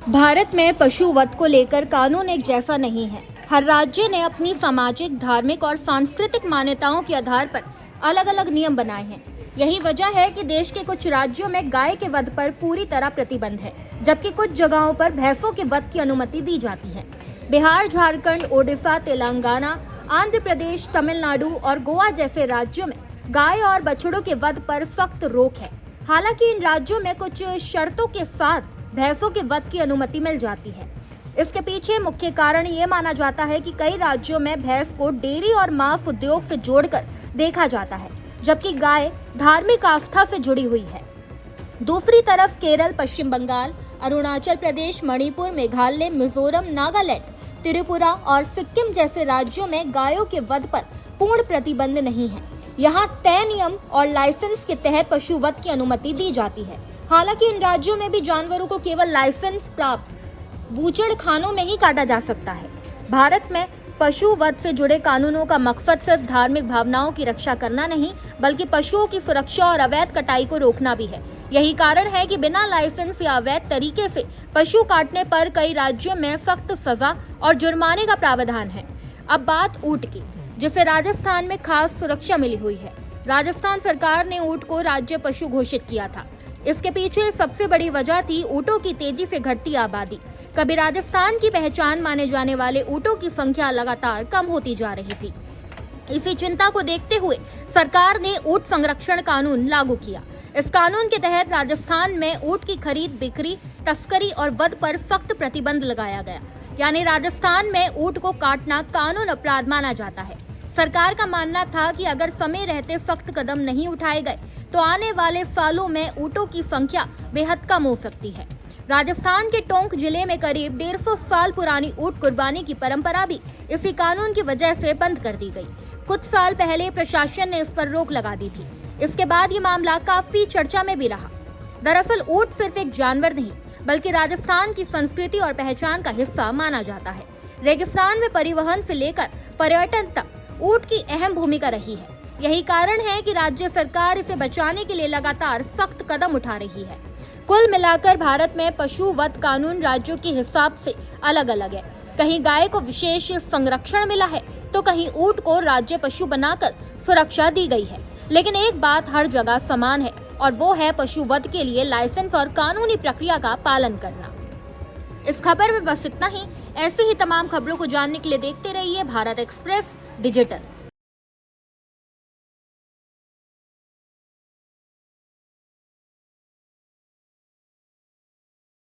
भारत में पशु वध को लेकर कानून एक जैसा नहीं है। हर राज्य ने अपनी सामाजिक, धार्मिक और सांस्कृतिक मान्यताओं के आधार पर अलग अलग नियम बनाए हैं। यही वजह है कि देश के कुछ राज्यों में गाय के वध पर पूरी तरह प्रतिबंध है, जबकि कुछ जगहों पर भैंसों के वध की अनुमति दी जाती है। बिहार, झारखंड, ओडिशा, तेलंगाना, आंध्र प्रदेश, तमिलनाडु और गोवा जैसे राज्यों में गाय और बछड़ों के वध पर सख्त रोक है। हालांकि इन राज्यों में कुछ शर्तों के साथ भैंसों के वध की अनुमति मिल जाती है। इसके पीछे मुख्य कारण ये माना जाता है कि कई राज्यों में भैंस को डेयरी और मांस उद्योग से जोड़कर देखा जाता है, जबकि गाय धार्मिक आस्था से जुड़ी हुई है। दूसरी तरफ केरल, पश्चिम बंगाल, अरुणाचल प्रदेश, मणिपुर, मेघालय, मिजोरम, नागालैंड, त्रिपुरा और सिक्किम जैसे राज्यों में गायों के वध पर पूर्ण प्रतिबंध नहीं है। यहाँ तय नियम और लाइसेंस के तहत पशु वध की अनुमति दी जाती है। हालांकि इन राज्यों में भी जानवरों को केवल लाइसेंस प्राप्त बूचड़ खानों में ही काटा जा सकता है। भारत में पशु वध से जुड़े कानूनों का मकसद सिर्फ धार्मिक भावनाओं की रक्षा करना नहीं, बल्कि पशुओं की सुरक्षा और अवैध कटाई को रोकना भी है। यही कारण है कि बिना लाइसेंस या अवैध तरीके से पशु काटने पर कई राज्यों में सख्त सजा और जुर्माने का प्रावधान है। अब बात ऊंट की, जिसे राजस्थान में खास सुरक्षा मिली हुई है। राजस्थान सरकार ने ऊंट को राज्य पशु घोषित किया था। इसके पीछे सबसे बड़ी वजह थी ऊंटों की तेजी से घटती आबादी। कभी राजस्थान की पहचान माने जाने वाले ऊंटों की संख्या लगातार कम होती जा रही थी। इसी चिंता को देखते हुए सरकार ने ऊंट संरक्षण कानून लागू किया। इस कानून के तहत राजस्थान में ऊंट की खरीद, बिक्री, तस्करी और वध पर सख्त प्रतिबंध लगाया गया। यानी राजस्थान में ऊंट को काटना कानून अपराध माना जाता है। सरकार का मानना था कि अगर समय रहते सख्त कदम नहीं उठाए गए तो आने वाले सालों में ऊंटों की संख्या बेहद कम हो सकती है। राजस्थान के टोंक जिले में करीब 150 साल पुरानी ऊंट कुर्बानी की परंपरा भी इसी कानून की वजह से बंद कर दी गई। कुछ साल पहले प्रशासन ने इस पर रोक लगा दी थी। इसके बाद ये मामला काफी चर्चा में भी रहा। दरअसल ऊंट सिर्फ एक जानवर नहीं, बल्कि राजस्थान की संस्कृति और पहचान का हिस्सा माना जाता है। रेगिस्तान में परिवहन से लेकर पर्यटन तक ऊंट की अहम भूमिका रही है। यही कारण है कि राज्य सरकार इसे बचाने के लिए लगातार सख्त कदम उठा रही है। कुल मिलाकर भारत में पशु वध कानून राज्यों के हिसाब से अलग अलग है। कहीं गाय को विशेष संरक्षण मिला है, तो कहीं ऊंट को राज्य पशु बनाकर सुरक्षा दी गई है। लेकिन एक बात हर जगह समान है, और वो है पशु वध के लिए लाइसेंस और कानूनी प्रक्रिया का पालन करना। इस खबर में बस इतना ही। ऐसी ही तमाम खबरों को जानने के लिए देखते रहिए भारत एक्सप्रेस डिजिटल।